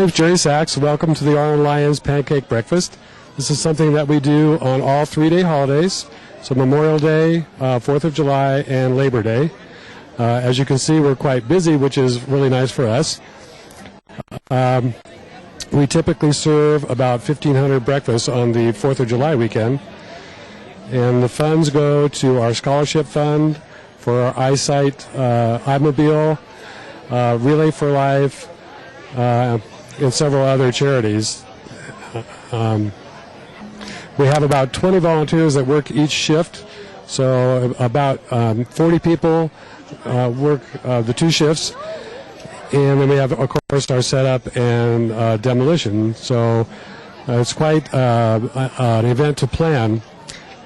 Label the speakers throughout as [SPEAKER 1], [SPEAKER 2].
[SPEAKER 1] name's Jerry Sachs. Welcome to the Arn Lions Pancake Breakfast. This is something that we do on all 3-day holidays, so Memorial Day, 4th of July, and Labor Day. As you can see, we're quite busy, which is really nice for us. We typically serve about 1,500 breakfasts on the 4th of July weekend, and the funds go to our scholarship fund for our eyesight automobile, Relay for Life, and several other charities. We have about 20 volunteers that work each shift, so about 40 people work the 2 shifts, and then we have, of course, our setup and demolition, so it's quite an event to plan.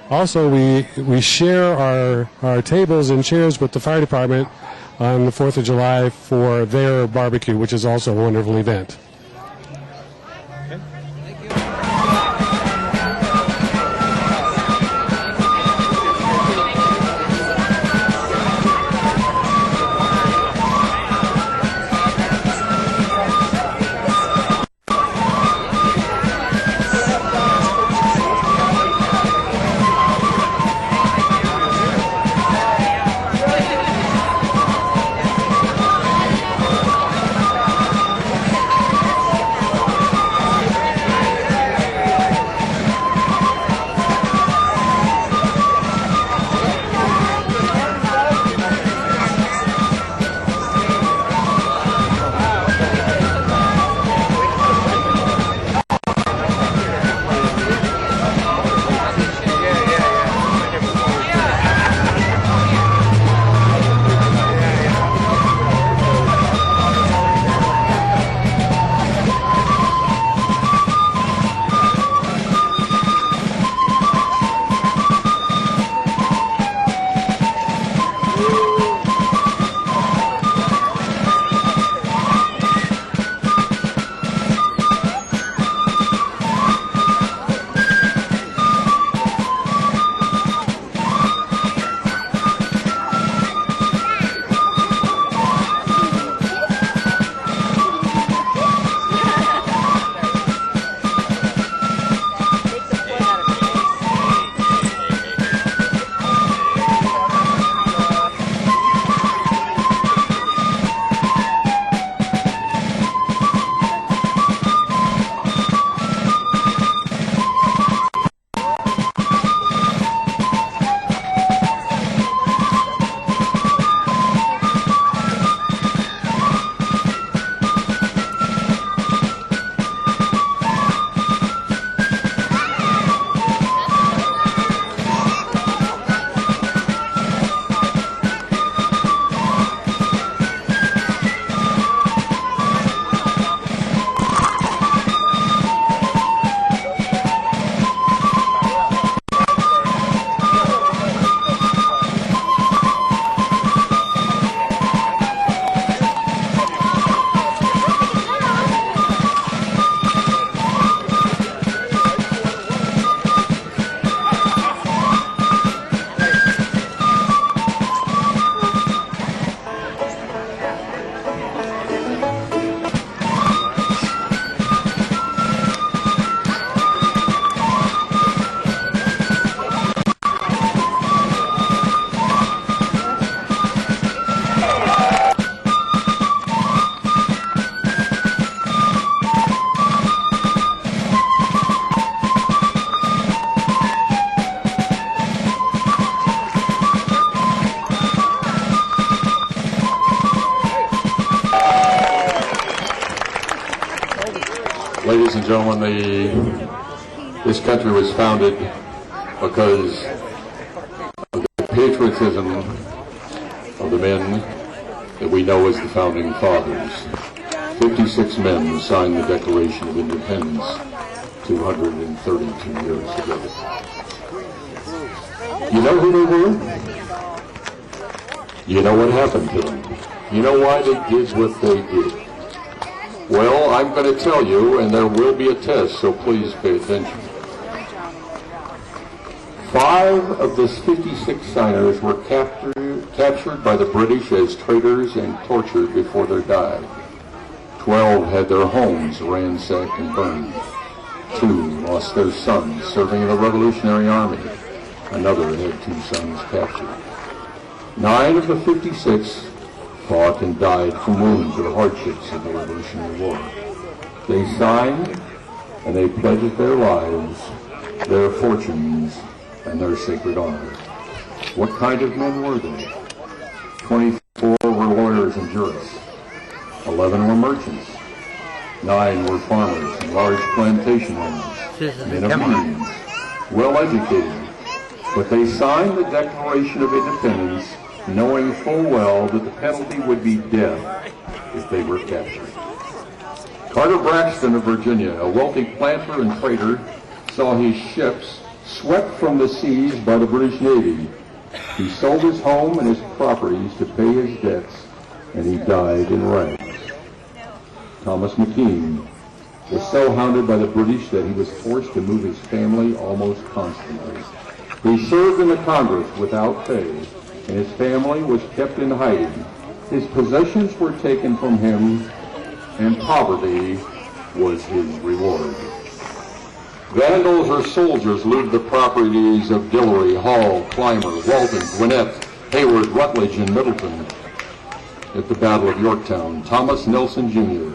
[SPEAKER 1] Also, we share our tables and chairs with the fire department on the 4th of July for their barbecue, which is also a wonderful event.
[SPEAKER 2] Ladies and gentlemen, this country was founded because of the patriotism of the men that we know as the Founding Fathers. 56 men signed the Declaration of Independence 232 years ago. You know who they were? You know what happened to them? You know why they did what they did? Well, I'm going to tell you, and there will be a test, so please pay attention. 5 of the 56 signers were captured by the British as traitors and tortured before they died. 12 had their homes ransacked and burned. 2 lost their sons serving in the Revolutionary Army. Another had 2 sons captured. 9 of the 56 fought and died from wounds or hardships of the Revolutionary War. They signed and they pledged their lives, their fortunes, and their sacred honor. What kind of men were they? 24 were lawyers and jurists. 11 were merchants. 9 were farmers and large plantation owners, men of means, well educated. But they signed the Declaration of Independence knowing full well that the penalty would be death if they were captured. Carter Braxton of Virginia, a wealthy planter and trader, saw his ships swept from the seas by the British Navy. He sold his home and his properties to pay his debts, and he died in rags. Thomas McKean was so hounded by the British that he was forced to move his family almost constantly. He served in the Congress without pay, and his family was kept in hiding. His possessions were taken from him, and poverty was his reward. Vandals or soldiers looted the properties of Dillery, Hall, Clymer, Walton, Gwinnett, Hayward, Rutledge, and Middleton. At the Battle of Yorktown, Thomas Nelson Jr.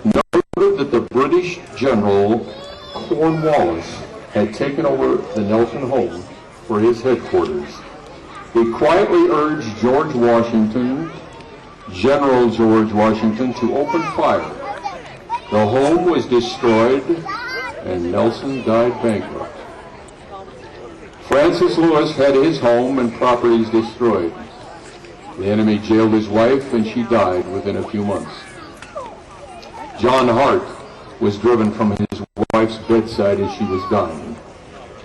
[SPEAKER 2] noted that the British General Cornwallis had taken over the Nelson home for his headquarters. He quietly urged George Washington, General George Washington, to open fire. The home was destroyed, and Nelson died bankrupt. Francis Lewis had his home and properties destroyed. The enemy jailed his wife, and she died within a few months. John Hart was driven from his wife's bedside as she was dying.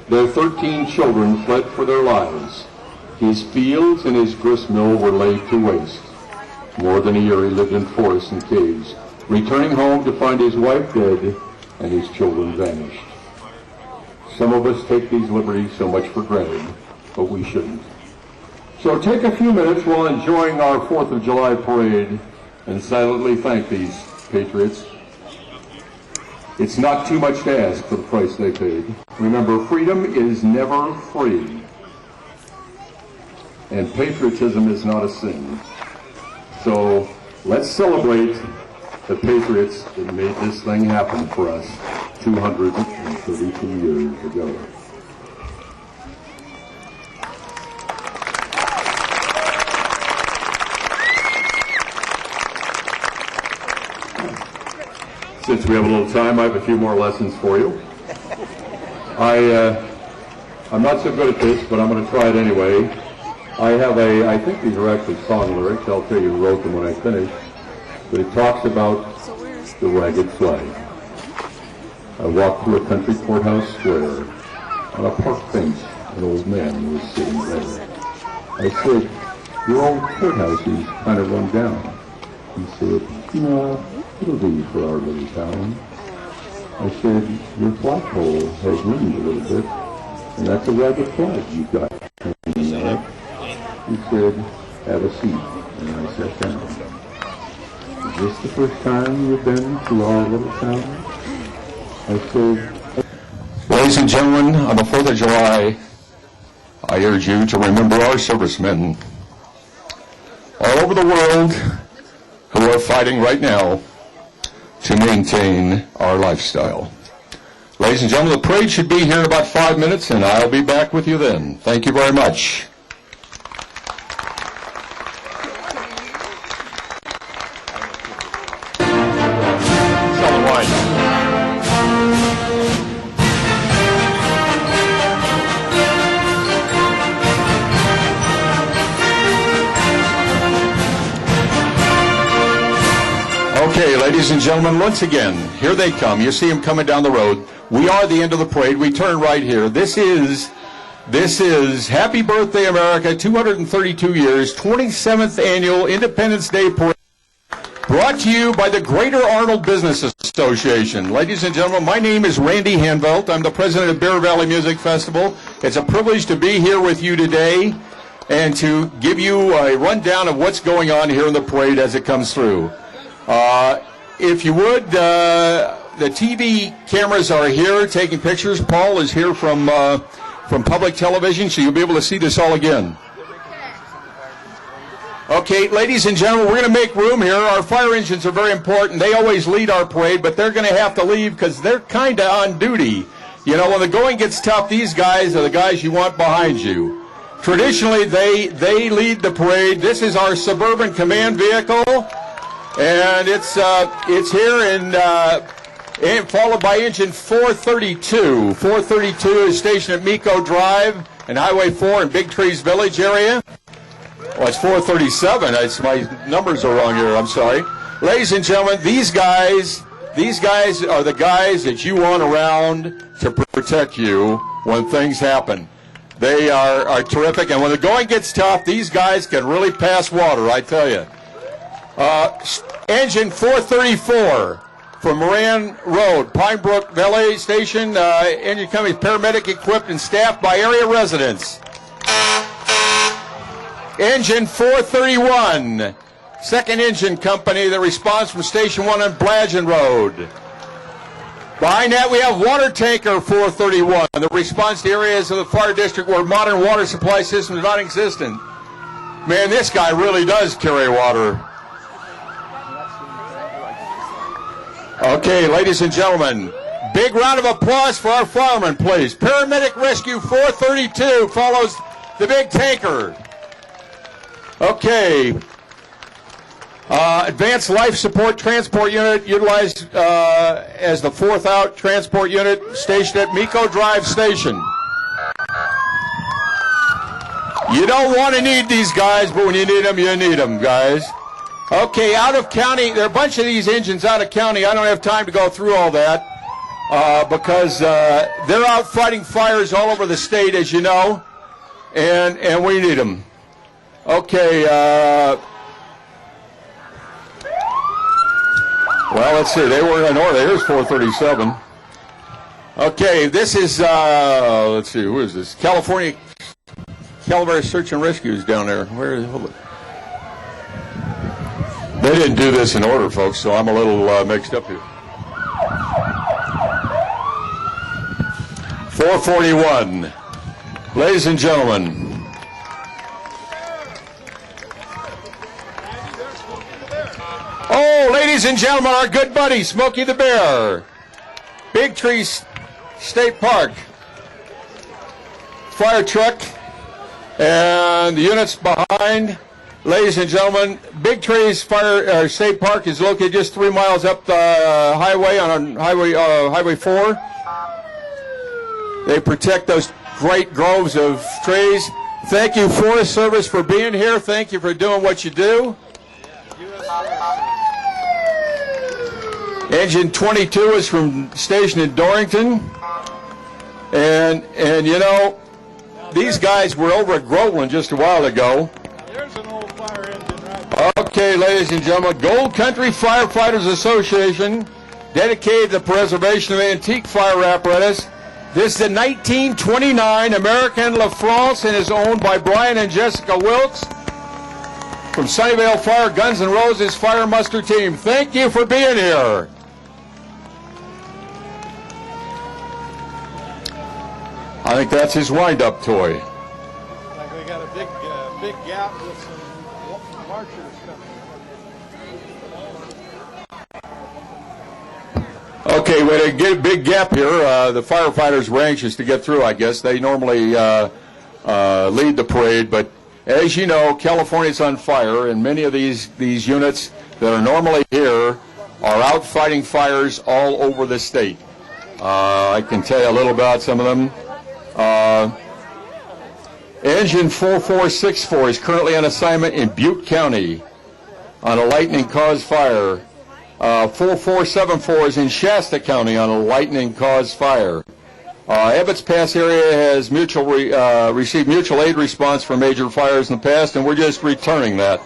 [SPEAKER 2] Their 13 children fled for their lives. His fields and his grist mill were laid to waste. More than a year he lived in forests and caves, returning home to find his wife dead and his children vanished. Some of us take these liberties so much for granted, but we shouldn't. So take a few minutes while enjoying our 4th of July parade and silently thank these patriots. It's not too much to ask for the price they paid. Remember, freedom is never free, and patriotism is not a sin. So let's celebrate the patriots that made this thing happen for us 232 years ago. Since we have a little time, I have a few more lessons for you. I'm not so good at this, but I'm going to try it anyway. I think these are actually song lyrics. I'll tell you who wrote them when I finish. But it talks about the ragged flag. I walked through a country courthouse square. On a park bench, an old man was sitting there. I said, "Your old courthouse is kind of run down." He said, "No, it'll do for our little town." I said, "Your flagpole has ruined a little bit, and that's a ragged flag you've got hanging on it." He said, "Have a seat," and I sat down. "Is this the first time you've been to our little town?" I said, "Ladies and gentlemen, on the 4th of July, I urge you to remember our servicemen all over the world who are fighting right now to maintain our lifestyle." Ladies and gentlemen, the parade should be here in about 5 minutes, and I'll be back with you then. Thank you very much. Okay, ladies and gentlemen, once again, here they come. You see them coming down the road. We are the end of the parade. We turn right here. This is Happy Birthday America, 232 years, 27th Annual Independence Day Parade, brought to you by the Greater Arnold Business Association. Ladies and gentlemen, my name is Randy Hanvelt. I'm the president of Bear Valley Music Festival. It's a privilege to be here with you today and to give you a rundown of what's going on here in the parade as it comes through.
[SPEAKER 3] if you would, the TV cameras are here taking pictures. Paul is here from public television, so you'll be able to see this all again. Okay, ladies and gentlemen, we're going to make room here. Our fire engines are very important. They always lead our parade, but they're going to have to leave because they're kind of on duty. You know, when the going gets tough, these guys are the guys you want behind you. Traditionally, they lead the parade. This is our Suburban Command vehicle, and it's here and followed by engine 432. 432 is stationed at Miko Drive and Highway 4 in Big Trees Village area. Well, it's 437. My numbers are wrong here. I'm sorry. Ladies and gentlemen, these guys are the guys that you want around to protect you when things happen. They are terrific, and when the going gets tough, these guys can really pass water, I tell you. Engine 434 from Moran Road, Pinebrook Valley Station. Engine company is paramedic equipped and staffed by area residents. Engine 431, second engine company that responds from Station 1 on Blagin Road. Behind that, we have water tanker 431 that responds to areas of the fire district where modern water supply system is not existent. Man, this guy really does carry water. Okay, ladies and gentlemen, big round of applause for our firemen, please. Paramedic Rescue 432 follows the big tanker. Okay. Advanced Life Support Transport Unit utilized as the fourth out transport unit stationed at Miko Drive Station. You don't want to need these guys, but when you need them, guys. Okay, out of county, there are a bunch of these engines out of county. I don't have time to go through all that because they're out fighting fires all over the state, as you know, and we need them. Okay, well, let's see. They were in order. Here's 437. Okay, this is, let's see, who is this? California Search and Rescue's down there. Where is it? They didn't do this in order, folks, so I'm a little mixed up here. 441. Ladies and gentlemen. Oh, ladies and gentlemen, our good buddy, Smokey the Bear. Big Tree State Park. Fire truck. And the units behind. Ladies and gentlemen, Big Trees State Park is located just 3 miles up the highway on Highway 4. They protect those great groves of trees. Thank you, Forest Service, for being here. Thank you for doing what you do. Engine 22 is from station in Dorrington. And you know, these guys were over at Groveland just a while ago.
[SPEAKER 4] There's an old fire engine right.
[SPEAKER 3] Okay, ladies and gentlemen, Gold Country Firefighters Association, dedicated to the preservation of antique fire apparatus. This is a 1929 American La France and is owned by Brian and Jessica Wilkes from Sunnyvale Fire Guns N' Roses Fire Muster Team. Thank you for being here. I think that's his wind-up toy.
[SPEAKER 4] Like we got a big gap with some marchers coming.
[SPEAKER 3] Okay, we had a big gap here. The firefighters were anxious to get through, I guess. They normally lead the parade, but as you know, California's on fire, and many of these units that are normally here are out fighting fires all over the state. I can tell you a little about some of them. Engine 4464 is currently on assignment in Butte County on a lightning-caused fire. 4474 is in Shasta County on a lightning-caused fire. Ebbets Pass area has received mutual aid response for major fires in the past, and we're just returning that,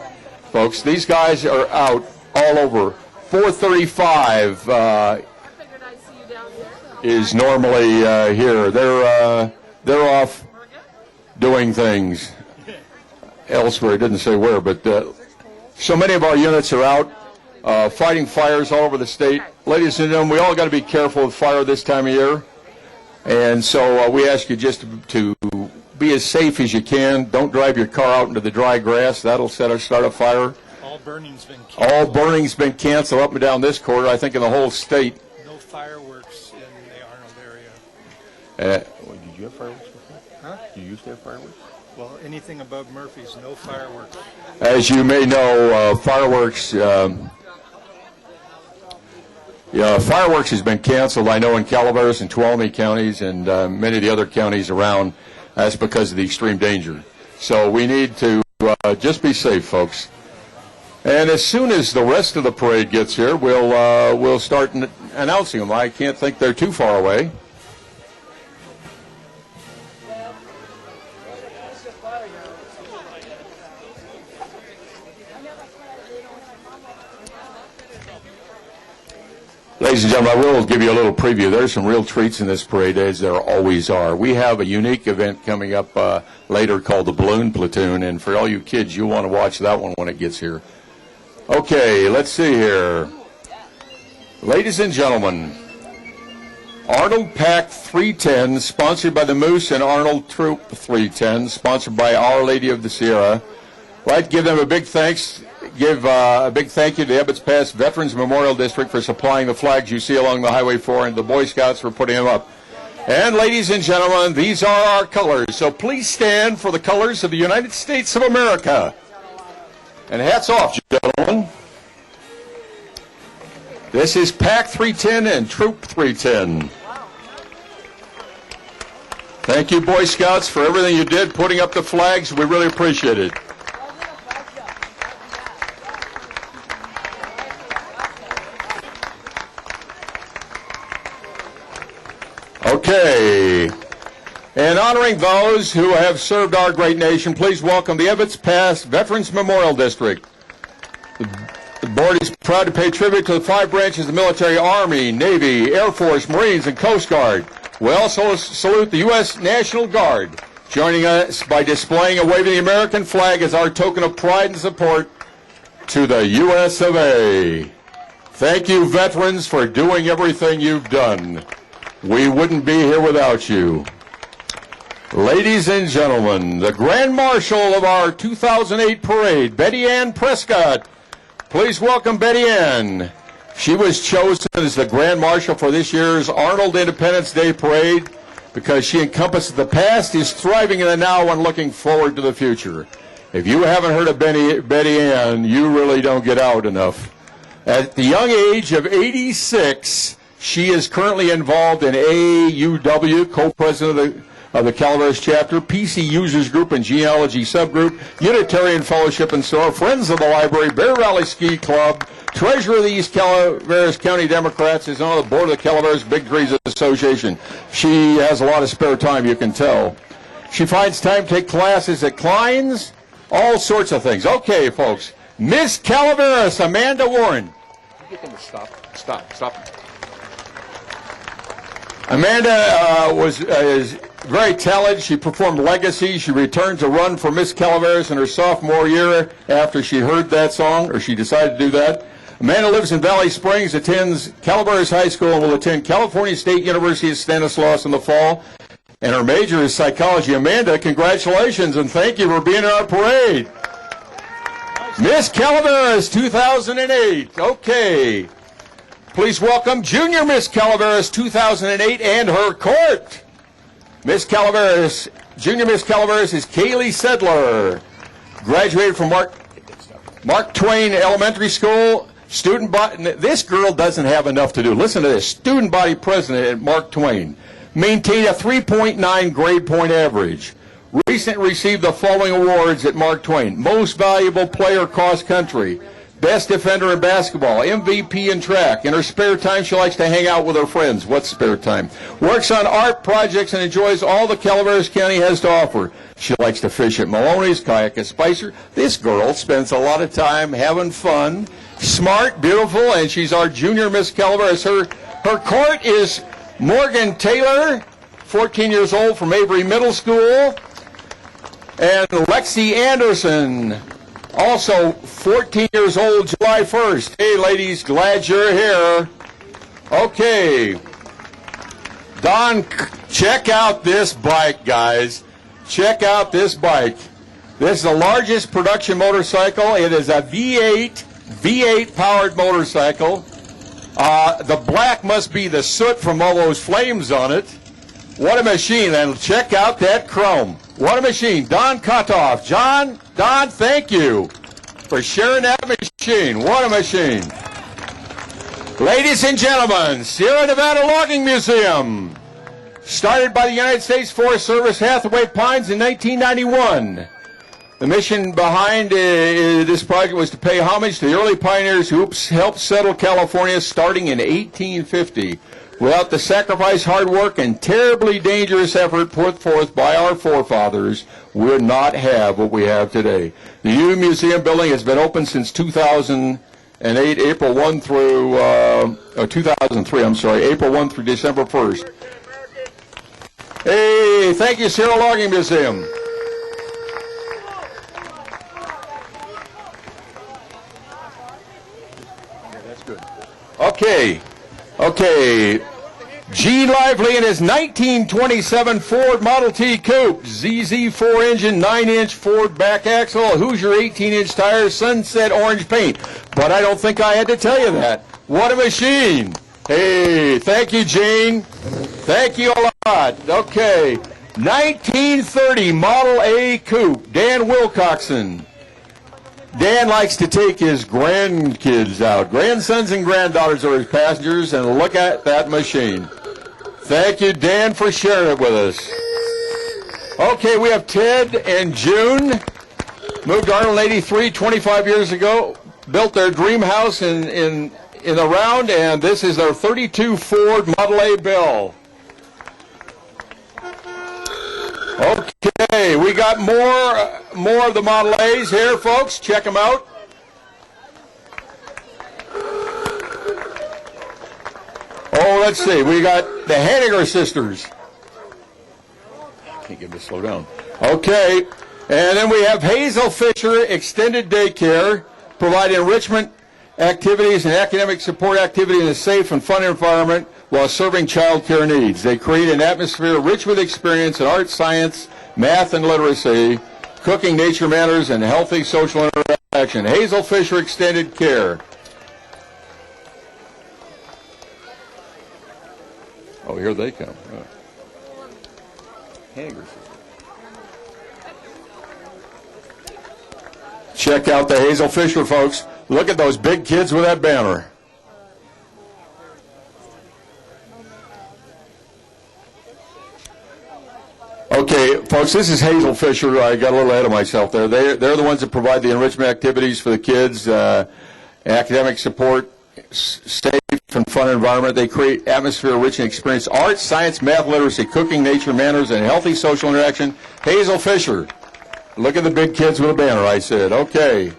[SPEAKER 3] folks. These guys are out all over. 435 is normally here. They're off doing things elsewhere. It didn't say where, but so many of our units are out. fighting fires all over the state. Ladies and gentlemen, we all got to be careful with fire this time of year. And so we ask you just to be as safe as you can. Don't drive your car out into the dry grass. That'll start a fire.
[SPEAKER 4] All burning's been canceled.
[SPEAKER 3] All burning's been canceled up and down this corridor, I think in the whole state.
[SPEAKER 4] No fireworks in the Arnold area.
[SPEAKER 3] Did you have fireworks before?
[SPEAKER 4] Huh?
[SPEAKER 3] You used to have fireworks?
[SPEAKER 4] Well, anything above Murphy's, no fireworks.
[SPEAKER 3] As you may know, fireworks has been canceled, I know, in Calaveras and Tuolumne counties and many of the other counties around. That's because of the extreme danger. So we need to just be safe, folks. And as soon as the rest of the parade gets here, we'll start announcing them. I can't think they're too far away. Ladies and gentlemen, I will give you a little preview. There's some real treats in this parade, as there always are. We have a unique event coming up later called the Balloon Platoon, and for all you kids, you'll want to watch that one when it gets here. Okay, let's see here. Ladies and gentlemen, Arnold Pack 310, sponsored by the Moose, and Arnold Troop 310, sponsored by Our Lady of the Sierra. I'd like to give them a big thanks. Give a big thank you to the Ebbets Pass Veterans Memorial District for supplying the flags you see along the Highway 4 and the Boy Scouts for putting them up. And ladies and gentlemen, these are our colors. So please stand for the colors of the United States of America. And hats off, gentlemen. This is Pack 310 and Troop 310. Thank you, Boy Scouts, for everything you did putting up the flags. We really appreciate it. Okay, and honoring those who have served our great nation, please welcome the Ebbets Pass Veterans Memorial District. The board is proud to pay tribute to the 5 branches of the military: Army, Navy, Air Force, Marines, and Coast Guard. We also salute the U.S. National Guard, joining us by displaying and waving the American flag as our token of pride and support to the U.S. of A. Thank you, veterans, for doing everything you've done. We wouldn't be here without you. Ladies and gentlemen, the Grand Marshal of our 2008 parade, Betty Ann Prescott. Please welcome Betty Ann. She was chosen as the Grand Marshal for this year's Arnold Independence Day Parade because she encompasses the past, is thriving in the now, and looking forward to the future. If you haven't heard of Betty Ann, you really don't get out enough. At the young age of 86, she is currently involved in AUW, co-president of the Calaveras chapter, PC Users Group and Genealogy Subgroup, Unitarian Fellowship and Store, Friends of the Library, Bear Valley Ski Club, treasurer of the East Calaveras County Democrats, is on the board of the Calaveras Big Trees Association. She has a lot of spare time, you can tell. She finds time to take classes at Klein's, all sorts of things. Okay, folks, Miss Calaveras, Amanda Warren. Get them to stop. Amanda is very talented. She performed Legacy. She returned to run for Miss Calaveras in her sophomore year after she heard that song, or she decided to do that. Amanda lives in Valley Springs, attends Calaveras High School, and will attend California State University of Stanislaus in the fall. And her major is psychology. Amanda, congratulations, and thank you for being in our parade. Miss Calaveras 2008. Okay. Please welcome Junior Miss Calaveras 2008 and her court. Miss Calaveras, Junior Miss Calaveras is Kaylee Sedler. Graduated from Mark Twain Elementary School. Student body, this girl doesn't have enough to do. Listen to this. Student body president at Mark Twain. Maintained a 3.9 grade point average. Recently received the following awards at Mark Twain: Most Valuable Player Cross Country, Best Defender in Basketball, MVP in track. In her spare time, she likes to hang out with her friends. What's spare time? Works on art projects and enjoys all the Calaveras County has to offer. She likes to fish at Maloney's, kayak at Spicer. This girl spends a lot of time having fun, smart, beautiful, and she's our Junior Miss Calaveras. Her court is Morgan Taylor, 14 years old, from Avery Middle School, and Lexi Anderson, Also, 14 years old, July 1st. Hey, ladies, glad you're here. Okay. Don, check out this bike, guys. Check out this bike. This is the largest production motorcycle. It is a V8 powered motorcycle. The black must be the soot from all those flames on it. What a machine. And check out that chrome. What a machine. Don Cutoff. Don, thank you for sharing that machine. What a machine. Ladies and gentlemen, Sierra Nevada Logging Museum. Started by the United States Forest Service, Hathaway Pines in 1991. The mission behind this project was to pay homage to the early pioneers who helped settle California starting in 1850. Without the sacrifice, hard work, and terribly dangerous effort put forth by our forefathers, we would not have what we have today. The new museum building has been open since 2008, April 1 through, 2003, I'm sorry, April 1 through December 1st. Hey, thank you, Sierra Logging Museum. Okay. Gene Lively in his 1927 Ford Model T Coupe, ZZ4 engine, 9-inch Ford back axle, Hoosier 18-inch tires, sunset orange paint. But I don't think I had to tell you that. What a machine. Hey, thank you, Gene. Thank you a lot. Okay. 1930 Model A Coupe, Dan Wilcoxon. Dan likes to take his grandkids out. Grandsons and granddaughters are his passengers, and look at that machine. Thank you, Dan, for sharing it with us. Okay, we have Ted and June. Moved to Arnold 83 25 years ago. Built their dream house in the round, and this is their 32 Ford Model A Bell. Okay, we got more of the Model A's here, folks. Check them out. Oh, let's see. We got the Hanniger sisters. Can't get them to slow down. Okay, and then we have Hazel Fisher Extended Daycare, providing enrichment activities and academic support activity in a safe and fun environment while serving child care needs. They create an atmosphere rich with experience in art, science, math, and literacy, cooking, nature manners, and healthy social interaction. Hazel Fisher Extended Care. Oh, here they come. Check out the Hazel Fisher, folks. Look at those big kids with that banner. Okay, folks, this is Hazel Fisher. I got a little ahead of myself there. They're the ones that provide the enrichment activities for the kids, academic support, safe and fun environment. They create atmosphere, rich and experience, art, science, math, literacy, cooking, nature, manners, and healthy social interaction. Hazel Fisher. Look at the big kids with a banner, I said. Okay.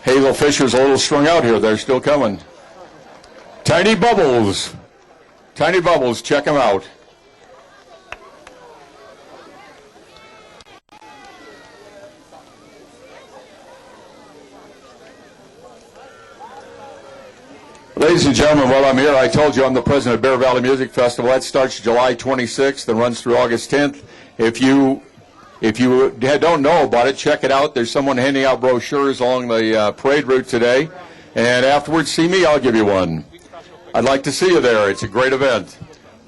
[SPEAKER 3] Hazel Fisher's a little strung out here. They're still coming. Tiny Bubbles. Tiny Bubbles, check them out. Ladies and gentlemen, while I'm here, I told you I'm the president of Bear Valley Music Festival. That starts July 26th and runs through August 10th. If you don't know about it, check it out. There's someone handing out brochures along the parade route today. And afterwards, see me, I'll give you one. I'd like to see you there. It's a great event.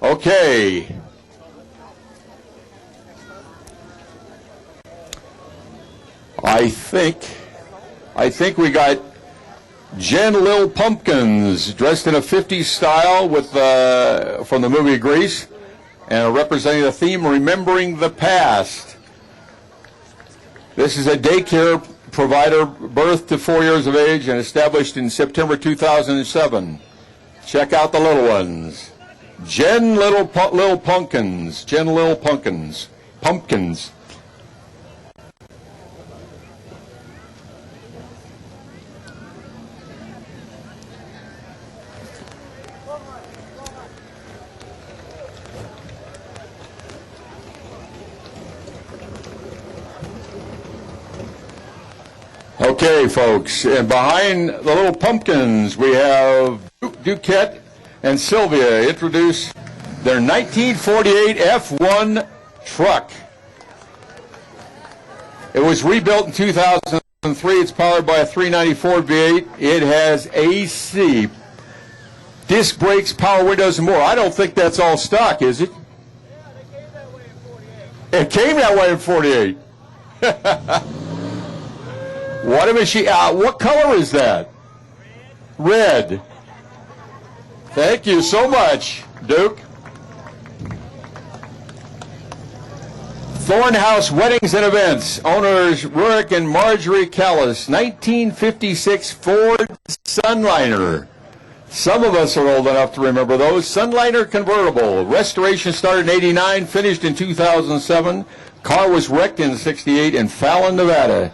[SPEAKER 3] Okay. I think we got Jen Lil Pumpkins dressed in a 50s style with from the movie Grease, and representing the theme Remembering the Past. This is a daycare provider, birth to 4 years of age, and established in September 2007. Check out the little ones. Jen Lil Pumpkins. Jen Lil Pumpkins. Pumpkins. Okay, folks, and behind the little pumpkins, we have Duquette and Sylvia introduce their 1948 F1 truck. It was rebuilt in 2003. It's powered by a 394 V8. It has AC, disc brakes, power windows, and more. I don't think that's all stock, is it? It came that way in 48. What a machine. What color is that? Red. Thank you so much, Duke. Thornhouse Weddings and Events. Owners Rurik and Marjorie Callis. 1956 Ford Sunliner. Some of us are old enough to remember those. Sunliner convertible. Restoration started in 89, finished in 2007. Car was wrecked in 68 in Fallon, Nevada.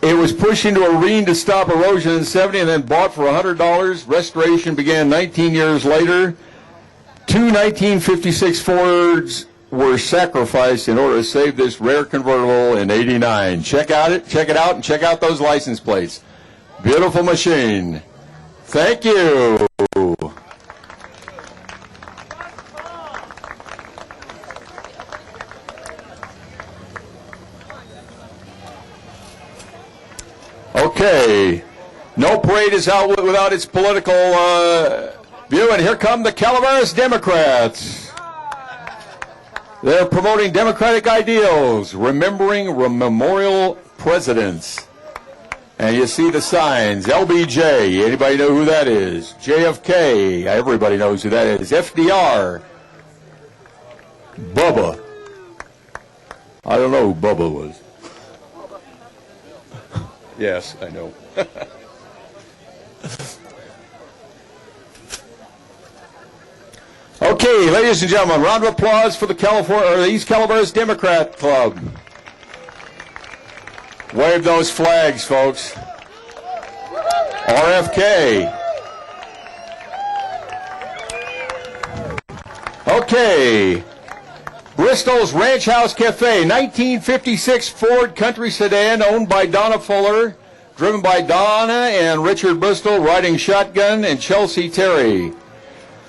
[SPEAKER 3] It was pushed into a ravine to stop erosion in 70 and then bought for $100. Restoration began 19 years later. Two 1956 Fords were sacrificed in order to save this rare convertible in 89. Check it out, and check out those license plates. Beautiful machine. Thank you. Okay, no parade is out without its political view, and here come the Calaveras Democrats. They're promoting democratic ideals, remembering memorial presidents. And you see the signs, LBJ, anybody know who that is? JFK, everybody knows who that is. FDR, Bubba. I don't know who Bubba was. Yes, I know. Okay, ladies and gentlemen, round of applause for the East Calaveras Democrat Club. Wave those flags, folks. RFK. Okay. Bristol's Ranch House Cafe, 1956 Ford Country sedan owned by Donna Fuller, driven by Donna and Richard Bristol, riding shotgun, and Chelsea Terry.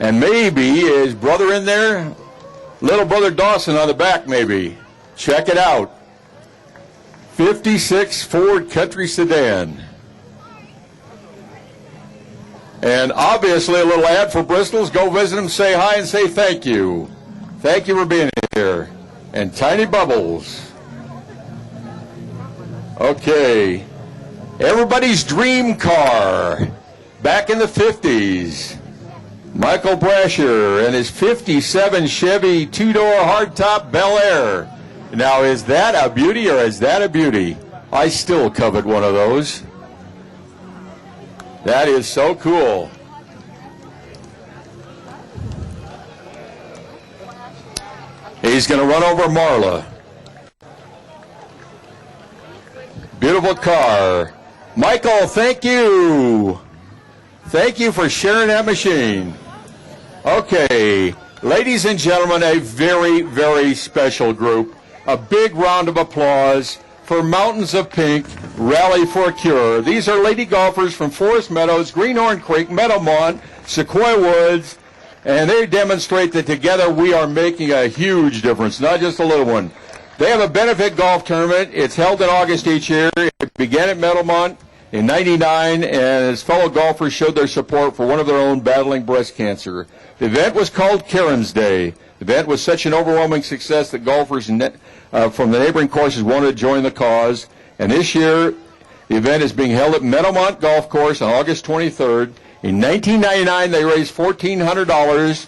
[SPEAKER 3] And maybe his brother in there, little brother Dawson on the back maybe. Check it out. 56 Ford Country sedan. And obviously a little ad for Bristol's. Go visit them, say hi, and say thank you. Thank you for being here. And Tiny Bubbles. Okay. Everybody's dream car. Back in the 50s. Michael Brasher and his 57 Chevy two-door hardtop Bel Air. Now, is that a beauty or is that a beauty? I still covet one of those. That is so cool. He's going to run over Marla. Beautiful car. Michael, thank you. Thank you for sharing that machine. Okay, ladies and gentlemen, a very, very special group. A big round of applause for Mountains of Pink Rally for a Cure. These are lady golfers from Forest Meadows, Greenhorn Creek, Meadowmont, Sequoia Woods, and they demonstrate that together we are making a huge difference, not just a little one. They have a benefit golf tournament. It's held in August each year. It began at Meadowmont in '99, and his fellow golfers showed their support for one of their own battling breast cancer. The event was called Karen's Day. The event was such an overwhelming success that golfers from the neighboring courses wanted to join the cause. And this year, the event is being held at Meadowmont Golf Course on August 23rd. In 1999, they raised $1,400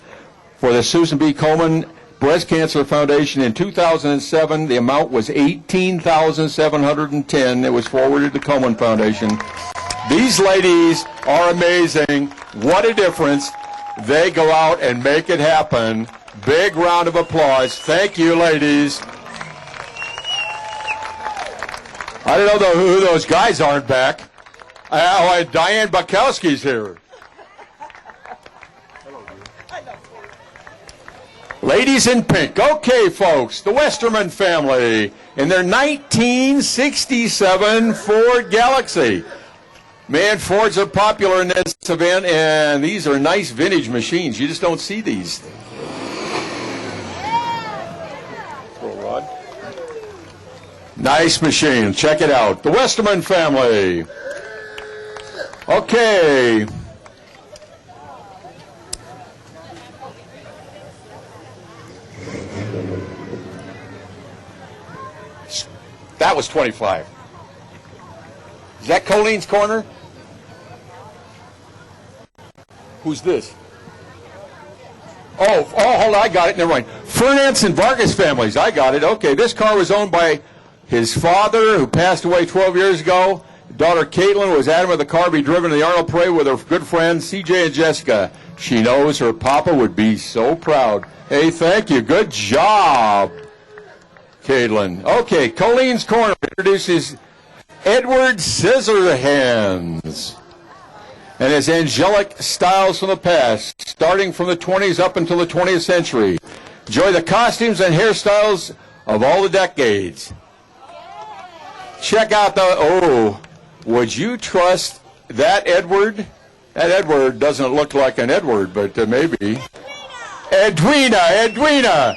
[SPEAKER 3] for the Susan B. Komen Breast Cancer Foundation. In 2007, the amount was $18,710. It was forwarded to Komen Foundation. These ladies are amazing. What a difference. They go out and make it happen. Big round of applause. Thank you, ladies. I don't know who those guys aren't back. Diane Bukowski's here. Ladies in pink. Okay, folks, the Westerman family in their 1967 Ford Galaxy. Man, Fords are popular in this event, and these are nice vintage machines. You just don't see these. Nice machine. Check it out. The Westerman family. Okay. That was 25. Is that Colleen's corner? Who's this? Oh, hold on, I got it. Never mind. Fernandez and Vargas families. I got it. Okay, this car was owned by his father, who passed away 12 years ago. Daughter Caitlin was adamant the car be driven to the Arnold Parade with her good friends CJ and Jessica. She knows her papa would be so proud. Hey, thank you. Good job, Caitlin. Okay, Colleen's Corner introduces Edward Scissorhands and his angelic styles from the past, starting from the 20s up until the 20th century. Enjoy the costumes and hairstyles of all the decades. Check out would you trust that Edward? That Edward doesn't look like an Edward, but maybe. Edwina.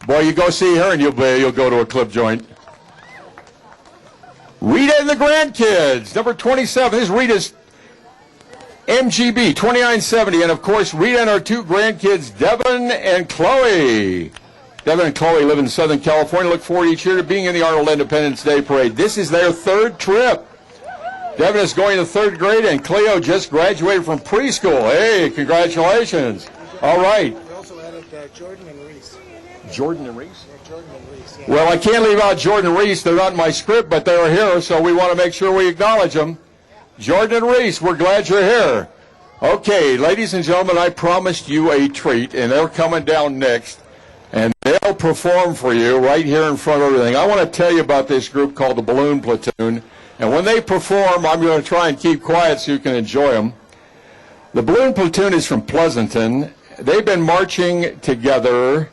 [SPEAKER 3] Boy, you go see her and you'll go to a clip joint. Rita and the grandkids, number 27. This is Rita's MGB 2970, and of course Rita and our two grandkids, Devin and Chloe. Devin and Chloe live in Southern California. Look forward each year to being in the Arnold Independence Day Parade. This is their third trip. Devin is going to third grade, and Cleo just graduated from preschool. Hey, congratulations. All right.
[SPEAKER 4] We also added Jordan and Reese.
[SPEAKER 3] Jordan and Reese?
[SPEAKER 4] Yeah, Jordan and Reese. Yeah.
[SPEAKER 3] Well, I can't leave out Jordan and Reese. They're not in my script, but they're here, so we want to make sure we acknowledge them. Jordan and Reese, we're glad you're here. Okay, ladies and gentlemen, I promised you a treat, and they're coming down next. And they'll perform for you right here in front of everything. I want to tell you about this group called the Balloon Platoon. And when they perform, I'm going to try and keep quiet so you can enjoy them. The Balloon Platoon is from Pleasanton. They've been marching together,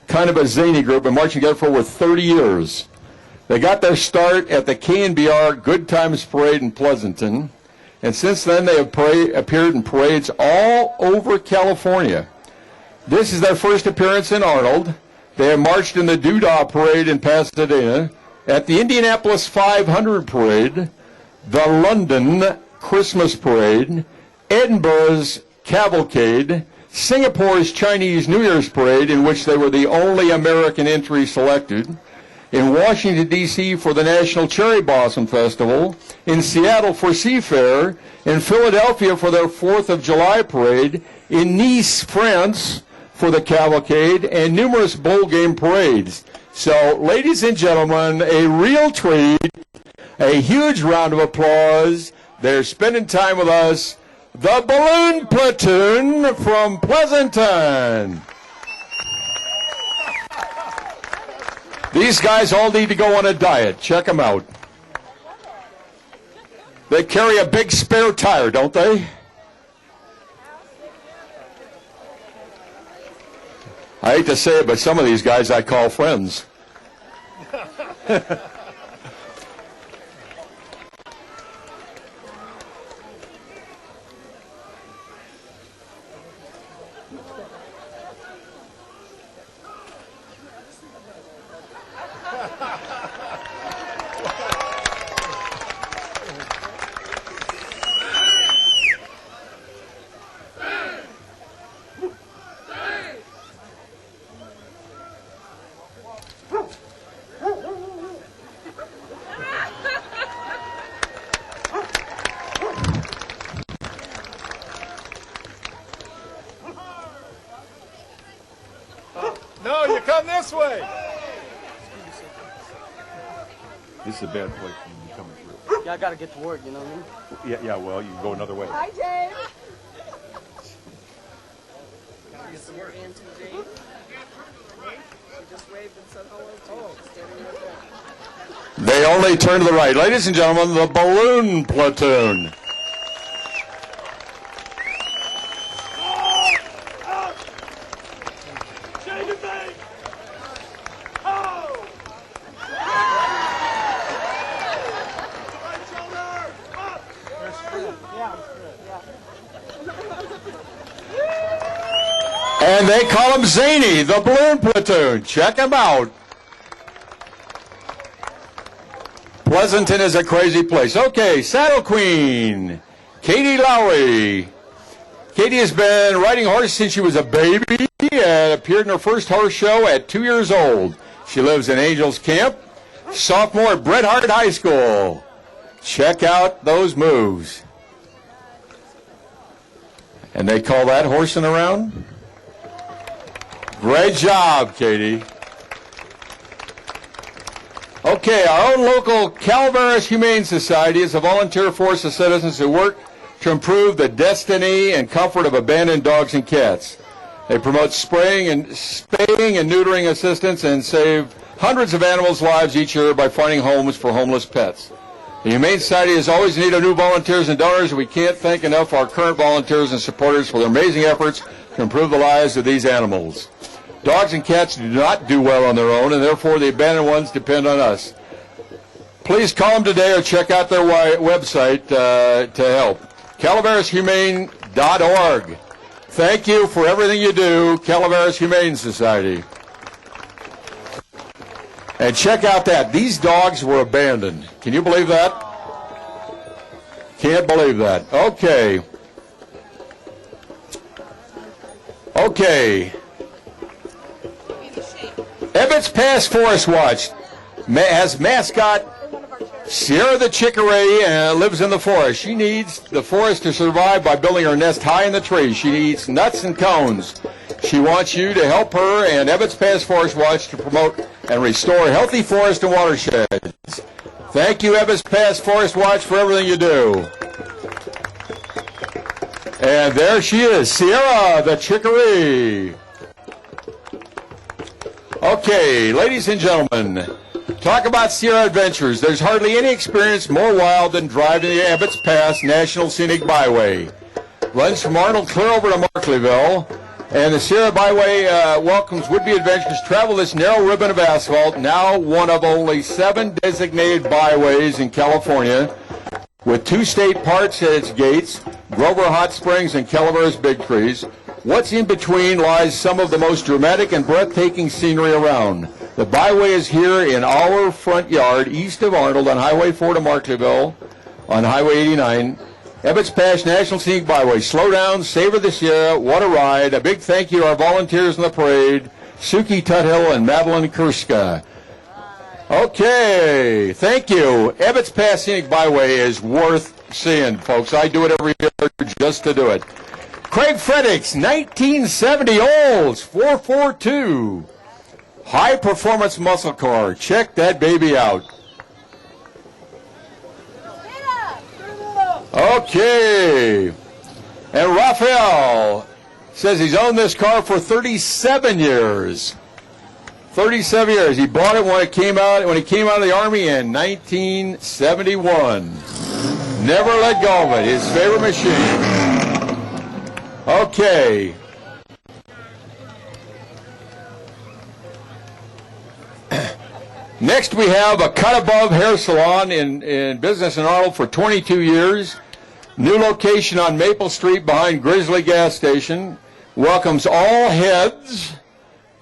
[SPEAKER 3] kind of a zany group, been marching together for over 30 years. They got their start at the KNBR Good Times Parade in Pleasanton. And since then, they have appeared in parades all over California. This is their first appearance in Arnold. They have marched in the Doodah Parade in Pasadena, at the Indianapolis 500 Parade, the London Christmas Parade, Edinburgh's Cavalcade, Singapore's Chinese New Year's Parade, in which they were the only American entry selected, in Washington, D.C. for the National Cherry Blossom Festival, in Seattle for Seafair, in Philadelphia for their 4th of July Parade, in Nice, France, for the Cavalcade, and numerous bowl game parades. So, ladies and gentlemen, a real treat, a huge round of applause. They're spending time with us, the Balloon Platoon from Pleasanton. These guys all need to go on a diet. Check them out. They carry a big spare tire, don't they? I hate to say it, but some of these guys I call friends.
[SPEAKER 4] No, you come this way.
[SPEAKER 3] This is a bad place for you coming through.
[SPEAKER 5] Yeah, I gotta get to work, you know what I mean?
[SPEAKER 3] Yeah, well, you can go another way.
[SPEAKER 5] Hi, James. You're Auntie Jane. She just waved and said hello to you. She's standing right there.
[SPEAKER 3] They only turn to the right. Ladies and gentlemen, the Balloon Platoon. And they call him Zany, the balloon platoon. Check him out. Pleasanton is a crazy place. Okay, Saddle Queen, Katie Lowry. Katie has been riding horses since she was a baby and appeared in her first horse show at 2 years old. She lives in Angels Camp, sophomore at Bret Harte High School. Check out those moves. And they call that horsing around? Great job, Katie. Okay, our own local Calaveras Humane Society is a volunteer force of citizens who work to improve the destiny and comfort of abandoned dogs and cats. They promote spaying and neutering assistance and save hundreds of animals' lives each year by finding homes for homeless pets. The Humane Society is always in need of new volunteers and donors, and we can't thank enough our current volunteers and supporters for their amazing efforts to improve the lives of these animals. Dogs and cats do not do well on their own, and therefore the abandoned ones depend on us. Please call them today or check out their website to help. CalaverasHumane.org. Thank you for everything you do, Calaveras Humane Society. And check out that. These dogs were abandoned. Can you believe that? Can't believe that. Okay. Okay. Ebbets Pass Forest Watch has mascot Sierra the Chickadee lives in the forest. She needs the forest to survive by building her nest high in the trees. She eats nuts and cones. She wants you to help her and Ebbets Pass Forest Watch to promote and restore healthy forests and watersheds. Thank you, Ebbets Pass Forest Watch, for everything you do. And there she is, Sierra the Chickadee. Okay, ladies and gentlemen, talk about Sierra Adventures. There's hardly any experience more wild than driving the Ebbets Pass National Scenic Byway. Runs from Arnold clear over to Markleyville, and the Sierra Byway welcomes would-be adventurers travel this narrow ribbon of asphalt, now one of only 7 designated byways in California, with 2 state parks at its gates, Grover Hot Springs and Calaveras Big Trees. What's in between lies some of the most dramatic and breathtaking scenery around. The byway is here in our front yard, east of Arnold, on Highway 4 to Markleyville, on Highway 89. Ebbets Pass National Scenic Byway. Slow down, savor the Sierra, what a ride. A big thank you to our volunteers in the parade, Suki Tuthill and Madeline Kurska. Okay, thank you. Ebbets Pass Scenic Byway is worth seeing, folks. I do it every year just to do it. Craig Fredericks, 1970 Olds, 442. High performance muscle car. Check that baby out. Okay. And Raphael says he's owned this car for 37 years. 37 years. He bought it when he came out of the Army in 1971. Never let go of it. His favorite machine. Okay. Next we have a Cut Above Hair Salon in business in Arnold for 22 years. New location on Maple Street behind Grizzly Gas Station. Welcomes all heads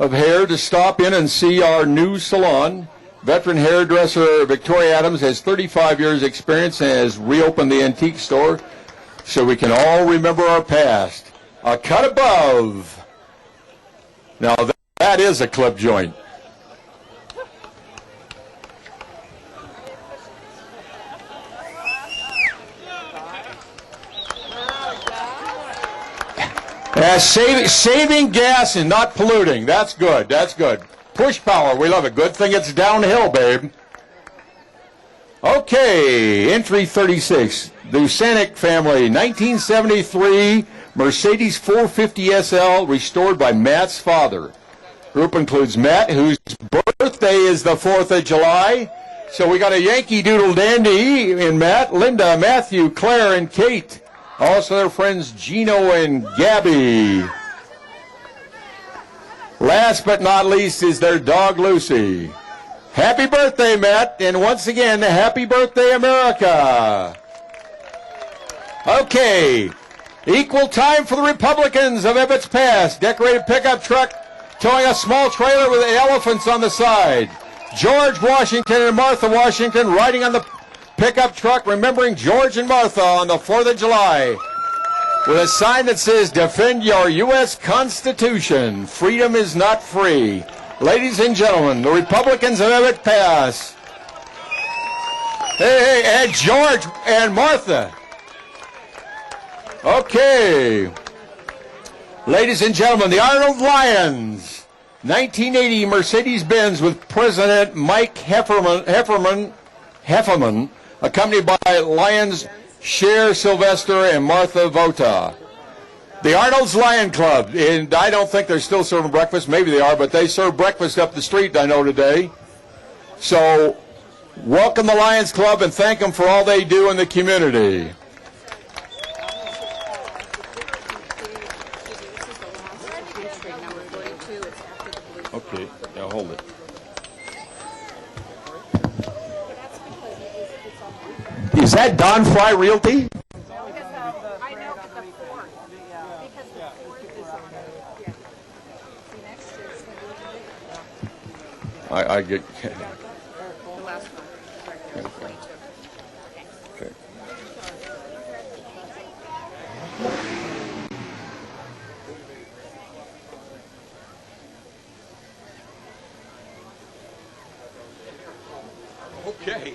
[SPEAKER 3] of hair to stop in and see our new salon. Veteran hairdresser Victoria Adams has 35 years experience and has reopened the antique store so we can all remember our past. A Cut Above. Now that is a clip joint. Saving gas and not polluting. That's good. That's good. Push power. We love it. Good thing it's downhill, babe. Okay. Entry 36. The Sanic family. 1973 Mercedes 450 SL restored by Matt's father. Group includes Matt, whose birthday is the 4th of July. So we got a Yankee Doodle Dandy in Matt, Linda, Matthew, Claire, and Kate. Also their friends Gino and Gabby. Last but not least is their dog Lucy. Happy birthday, Matt, and once again, happy birthday, America. Okay, Equal time for the Republicans of Ebbets Pass. Decorated pickup truck towing a small trailer with elephants on the side. George Washington and Martha Washington riding on the pickup truck, remembering George and Martha on the 4th of July, with a sign that says, "Defend your U.S. Constitution. Freedom is not free." Ladies and gentlemen, the Republicans of Ebbets Pass. Hey, and George and Martha. Okay. Ladies and gentlemen, the Arnold Lions. 1980 Mercedes-Benz with President Mike Hefferman, accompanied by Lions Cher Sylvester and Martha Vota. The Arnold's Lion Club, and I don't think they're still serving breakfast. Maybe they are, but they serve breakfast up the street, I know, today. So, welcome the Lions Club and thank them for all they do in the community. Okay, now hold it. Is that Don Fry Realty? I get.
[SPEAKER 5] The last one, right there, 22.
[SPEAKER 3] Okay. Okay.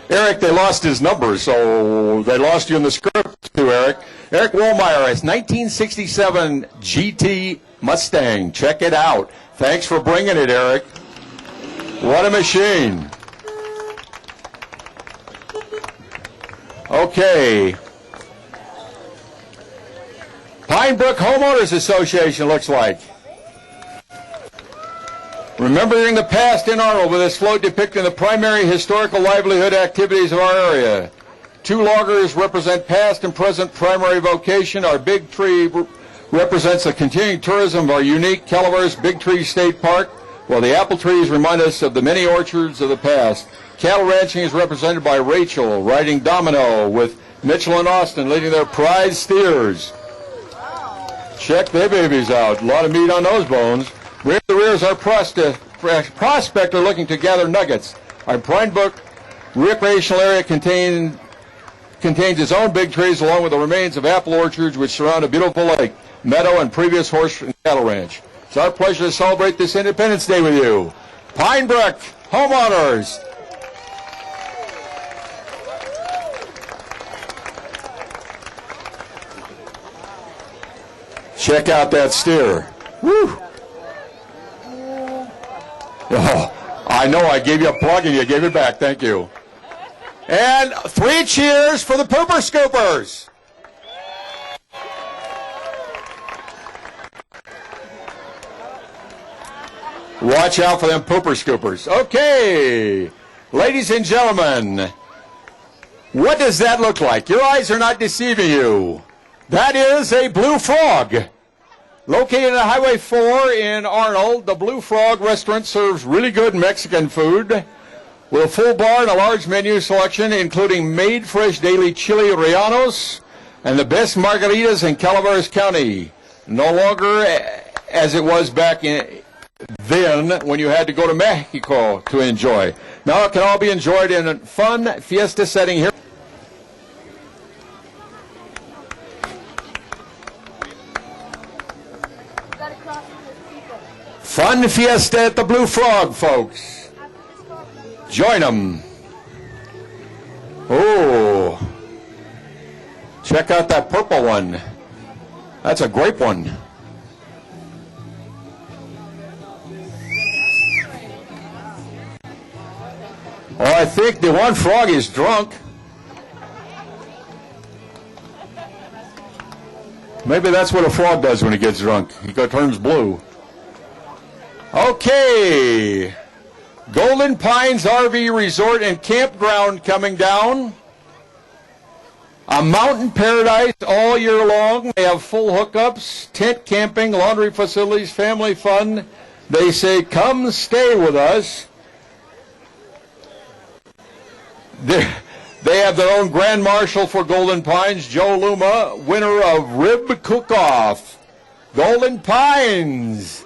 [SPEAKER 3] Eric, they lost his number, so they lost you in the script too, Eric. Eric Wohlmeyer, it's 1967 GT Mustang. Check it out. Thanks for bringing it, Eric. What a machine. Okay. Pine Brook Homeowners Association looks like. Remembering the past in Arnold with this float depicting the primary historical livelihood activities of our area. 2 loggers represent past and present primary vocation. Our big tree represents the continuing tourism of our unique Calaveras Big Tree State Park, while the apple trees remind us of the many orchards of the past. Cattle ranching is represented by Rachel riding domino, with Mitchell and Austin leading their prize steers. Check their babies out. A lot of meat on those bones. Rear to rear is our prospector looking to gather nuggets. Our Pine Brook recreational area contains its own big trees along with the remains of apple orchards which surround a beautiful lake, meadow, and previous horse and cattle ranch. It's our pleasure to celebrate this Independence Day with you. Pine Brook homeowners. Check out that steer. Woo! Oh, I know I gave you a plug and you gave it back. Thank you. And 3 cheers for the Pooper Scoopers. Watch out for them Pooper Scoopers. Okay, ladies and gentlemen, what does that look like? Your eyes are not deceiving you. That is a blue frog. Located at Highway 4 in Arnold, the Blue Frog restaurant serves really good Mexican food with a full bar and a large menu selection, including made fresh daily chili rellenos and the best margaritas in Calaveras County. No longer as it was back then when you had to go to Mexico to enjoy. Now it can all be enjoyed in a fun fiesta setting here. Fun fiesta at the Blue Frog, folks. Join them. Oh, check out that purple one. That's a grape one. Oh, I think the one frog is drunk. Maybe that's what a frog does when he gets drunk. He turns blue. Okay, Golden Pines RV Resort and Campground coming down. A mountain paradise all year long. They have full hookups, tent camping, laundry facilities, family fun. They say, come stay with us. They have have their own Grand Marshal for Golden Pines, Joe Luma, winner of Rib Cook-Off. Golden Pines,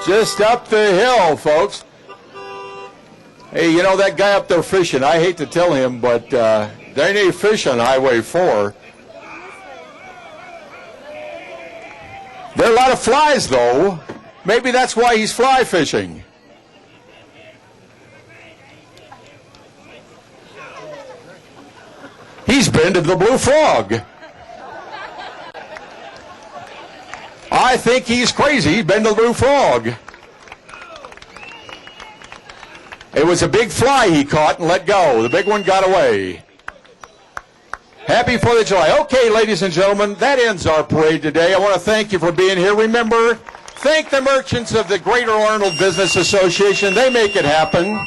[SPEAKER 3] just up the hill, folks. Hey, you know that guy up there fishing, I hate to tell him, but there ain't any fish on Highway 4. There are a lot of flies, though. Maybe that's why he's fly fishing. He's been to the Blue Frog. I think he's crazy. He's been to the Blue Frog. It was a big fly he caught and let go. The big one got away. Happy 4th of July. Okay, ladies and gentlemen, that ends our parade today. I want to thank you for being here. Remember, thank the merchants of the Greater Arnold Business Association. They make it happen.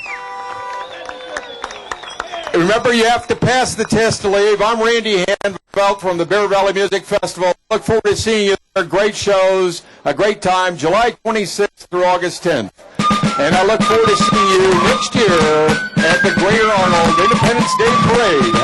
[SPEAKER 3] Remember, you have to pass the test to leave. I'm Randy Handvelt from the Bear Valley Music Festival. Look forward to seeing you there. Great shows, a great time, July 26th through August 10th. And I look forward to seeing you next year at the Greater Arnold Independence Day Parade.